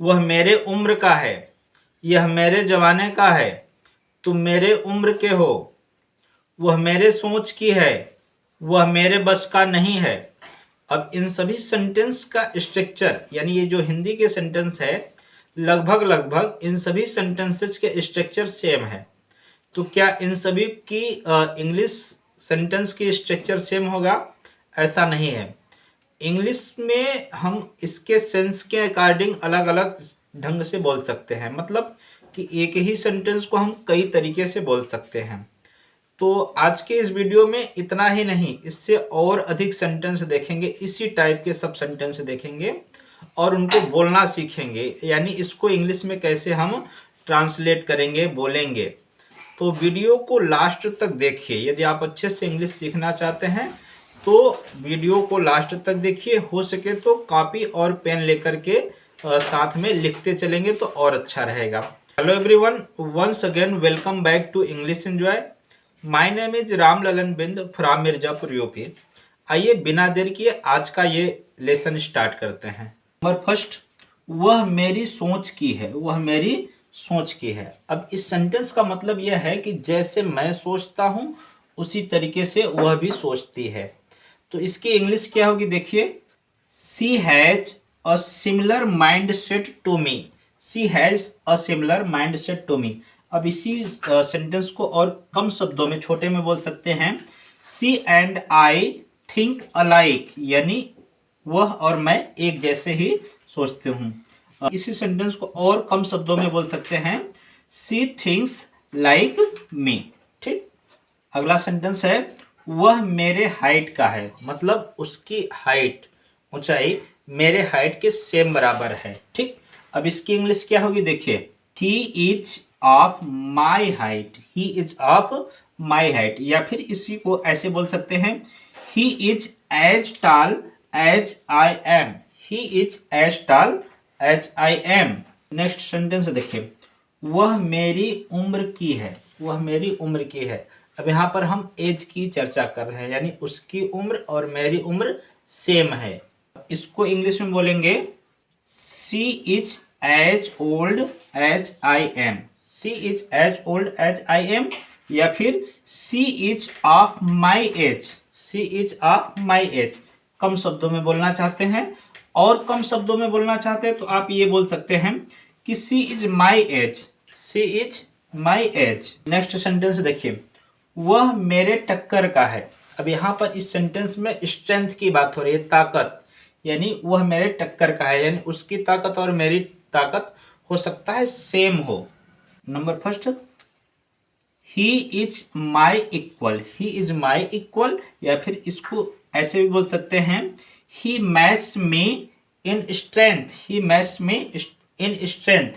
वह मेरे उम्र का है, यह मेरे जमाने का है, तुम मेरे उम्र के हो, वह मेरे सोच की है, वह मेरे बस का नहीं है। अब इन सभी सेंटेंस का स्ट्रक्चर, यानी ये जो हिंदी के सेंटेंस है, लगभग लगभग इन सभी सेंटेंसेस के स्ट्रक्चर सेम है। तो क्या इन सभी की इंग्लिश सेंटेंस की स्ट्रक्चर सेम होगा? ऐसा नहीं है। इंग्लिश में हम इसके सेंस के अकॉर्डिंग अलग अलग ढंग से बोल सकते हैं, मतलब कि एक ही सेंटेंस को हम कई तरीके से बोल सकते हैं। तो आज के इस वीडियो में इतना ही नहीं, इससे और अधिक सेंटेंस देखेंगे, इसी टाइप के सब सेंटेंस देखेंगे और उनको बोलना सीखेंगे, यानी इसको इंग्लिश में कैसे हम ट्रांसलेट करेंगे, बोलेंगे। तो वीडियो को लास्ट तक देखिए। यदि आप अच्छे से इंग्लिश सीखना चाहते हैं तो वीडियो को लास्ट तक देखिए। हो सके तो कॉपी और पेन लेकर के साथ में लिखते चलेंगे तो और अच्छा रहेगा। Hello everyone, once again welcome back to English enjoy. My name is Ram Lalan Bind from Mirzapur UP. आइए बिना देर किए आज का ये लेसन स्टार्ट करते हैं। नंबर फर्स्ट, वह मेरी सोच की है, वह मेरी सोच की है। अब इस सेंटेंस का मतलब यह है कि जैसे मैं सोचता हूं उसी तरीके से वह भी सोचती है। तो इसकी इंग्लिश क्या होगी, देखिए। She has a similar mind set to me. She has a similar mind set to me. अब इसी सेंटेंस को और कम शब्दों में, छोटे में बोल सकते हैं। She and I think alike, यानी वह और मैं एक जैसे ही सोचते हूँ। इसी सेंटेंस को और कम शब्दों में बोल सकते हैं। She thinks like me. ठीक। अगला सेंटेंस है, वह मेरे हाइट का है, मतलब उसकी हाइट, ऊंचाई मेरे हाइट के सेम बराबर है। ठीक। अब इसकी इंग्लिश क्या होगी, देखिए। He is of my height, he is of my height, या फिर इसी को ऐसे बोल सकते हैं। He is as tall as I am, he is as tall as I am. Next sentence देखिए, वह मेरी उम्र की है, वह मेरी उम्र की है। अब यहाँ पर हम एज की चर्चा कर रहे हैं, यानी उसकी उम्र और मेरी उम्र सेम है। इसको इंग्लिश में बोलेंगे, she is as old as I am, she is as old as I am, या फिर she is of my age, she is of my age. कम शब्दों में बोलना चाहते हैं और कम शब्दों में बोलना चाहते हैं तो आप ये बोल सकते हैं कि she is my age, she is my age. Next sentence देखिए, वह मेरे टक्कर का है। अब यहाँ पर इस सेंटेंस में स्ट्रेंथ की बात हो रही है, ताकत, यानी वह मेरे टक्कर का है, यानी उसकी ताकत और मेरी ताकत हो सकता है सेम हो। Number first, he is my equal, he is my equal, या फिर इसको ऐसे भी बोल सकते हैं, he match me in strength, he match me in strength,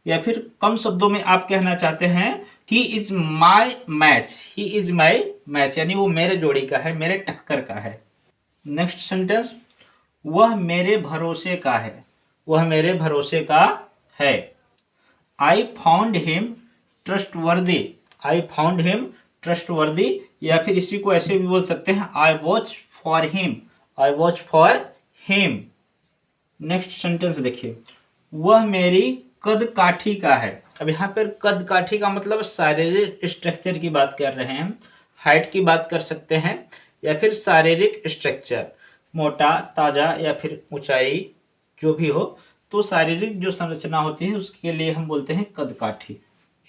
या फिर कम शब्दों में आप कहना चाहते हैं, he is my match, he is my match, यानी वो मेरे जोड़ी का है, मेरे टक्कर का है। नेक्स्ट सेंटेंस, वह मेरे भरोसे का है, वह मेरे भरोसे का है। I found him trustworthy, I found him trustworthy, या फिर इसी को ऐसे भी बोल सकते हैं, I watch for him, I watch for him. Next sentence देखिए, वह मेरी कद काठी का है। अब यहाँ पर कद काठी का मतलब शारीरिक स्ट्रक्चर की बात कर रहे हैं, हाइट की बात कर सकते हैं, या फिर शारीरिक स्ट्रक्चर, मोटा ताजा या फिर ऊंचाई जो भी हो, तो शारीरिक जो संरचना होती है उसके लिए हम बोलते हैं कद काठी।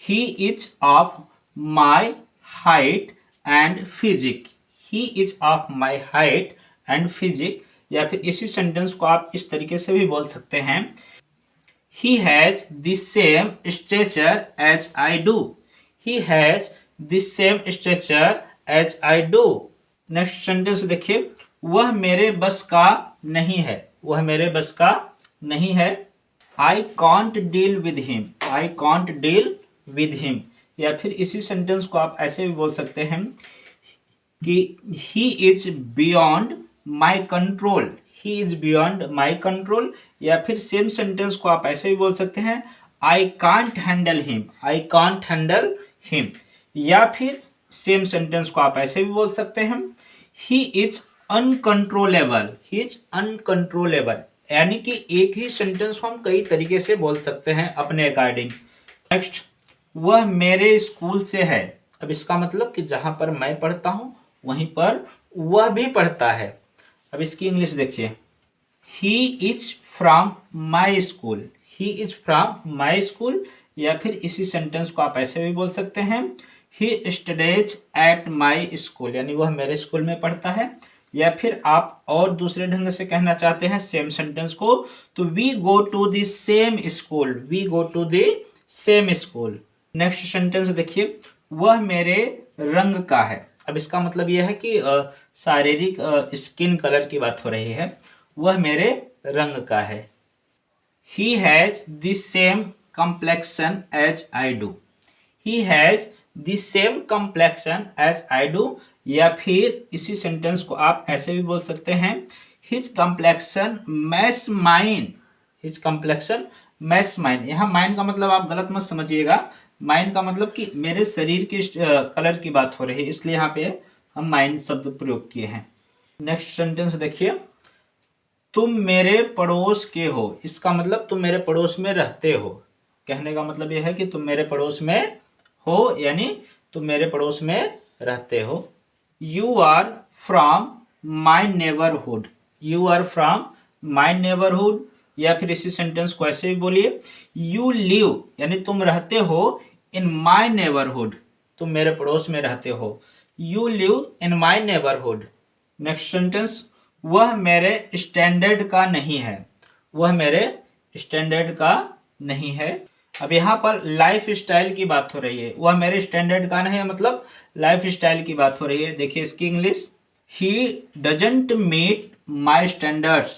He is of my height and physique, he is of my height and physique, या फिर इसी सेंटेंस को आप इस तरीके से भी बोल सकते हैं, he has the same stature as I do, he has the same stature as I do। Next sentence देखिए, वह मेरे बस का नहीं है, वह मेरे बस का नहीं है। I can't deal with him, I can't deal with him, या फिर इसी सेंटेंस को आप ऐसे भी बोल सकते हैं कि he is beyond my control, he is beyond my control, या फिर सेम सेंटेंस को आप ऐसे भी बोल सकते हैं, I can't handle him, I can't handle him, या फिर सेम सेंटेंस को आप ऐसे भी बोल सकते हैं, he is uncontrollable, he is uncontrollable, यानी कि एक ही सेंटेंस को हम कई तरीके से बोल सकते हैं अपने अकॉर्डिंग। नेक्स्ट, वह मेरे स्कूल से है। अब इसका मतलब कि जहां पर मैं पढ़ता हूं वहीं पर वह भी पढ़ता है। अब इसकी इंग्लिश देखिए, he is from my school. He is from my school, या फिर इसी सेंटेंस को आप ऐसे भी बोल सकते हैं, he studies at my school, यानी वह मेरे स्कूल में पढ़ता है। या फिर आप और दूसरे ढंग से कहना चाहते हैं सेम सेंटेंस को, तो we go to the same school. We go to the same school. Next sentence देखिए, वह मेरे रंग का है। अब इसका मतलब यह है कि शारीरिक स्किन कलर की बात हो रही है। वह मेरे रंग का है। He has the same complexion as I do. He has the same complexion as I do. या फिर इसी सेंटेंस को आप ऐसे भी बोल सकते हैं, His complexion match mine. His complexion match mine. यहाँ mine का मतलब आप गलत मत समझिएगा। mine का मतलब कि मेरे शरीर के कलर की बात हो रही है, इसलिए यहाँ पे हम mine शब्द प्रयोग किए हैं। नेक्स्ट सेंटेंस देखिए, तुम मेरे पड़ोस के हो। इसका मतलब तुम मेरे पड़ोस में रहते हो। कहने का मतलब यह है कि तुम मेरे पड़ोस में हो, यानी तुम मेरे पड़ोस में रहते हो। You are from my neighbourhood. You are from my neighbourhood, या फिर इसी सेंटेंस को ऐसे भी बोलिए, यू लिव, यानी तुम रहते हो इन माई नेबरहुड। तुम मेरे पड़ोस में रहते हो। You live in my neighbourhood. Next sentence, वह मेरे स्टैंडर्ड का नहीं है। वह मेरे स्टैंडर्ड का नहीं है। अब यहाँ पर लाइफ स्टाइल की बात हो रही है। वह मेरे स्टैंडर्ड का नहीं है मतलब लाइफ स्टाइल की बात हो रही है। देखिए इसकी English, he doesn't meet my standards.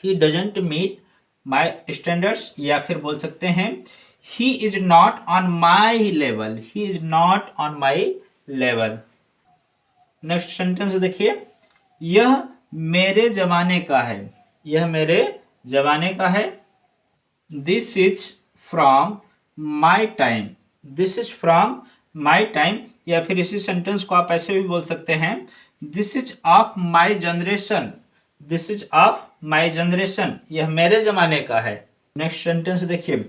He doesn't meet my standards, या फिर बोल सकते हैं, he is not on my level. He is not on my level. Next sentence देखिए, यह मेरे जमाने का है। यह मेरे जमाने का है। This is from my time. This is from my time, या फिर इसी सेंटेंस को आप ऐसे भी बोल सकते हैं, this is of my generation. This is of my generation, यह मेरे जमाने का है। नेक्स्ट सेंटेंस देखिए,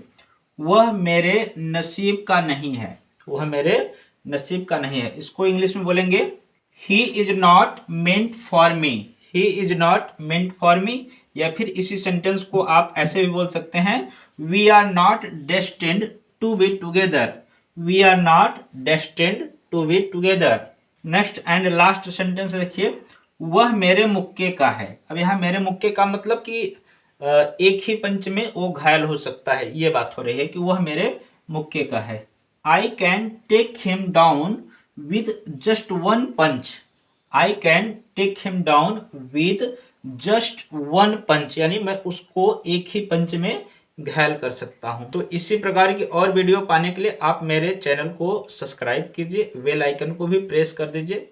वह मेरे नसीब का नहीं है। वह मेरे नसीब का नहीं है। इसको इंग्लिश में बोलेंगे, ही is not meant for me. He is not meant for me, या फिर इसी सेंटेंस को आप ऐसे भी बोल सकते हैं, we are not destined to be together. We are not destined to be together. Next and last sentence देखिए, वह मेरे मुक्के का है। अब यहाँ मेरे मुक्के का मतलब कि एक ही पंच में वो घायल हो सकता है, ये बात हो रही है कि वह मेरे मुक्के का है। I can take him down with just one punch. I can take him down with just one punch, यानी मैं उसको एक ही पंच में घायल कर सकता हूं। तो इसी प्रकार की और वीडियो पाने के लिए आप मेरे चैनल को सब्सक्राइब कीजिए, बेल आइकन को भी प्रेस कर दीजिए,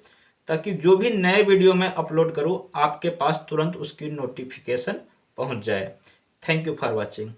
ताकि जो भी नए वीडियो मैं अपलोड करूं आपके पास तुरंत उसकी नोटिफिकेशन पहुंच जाए। Thank you for watching.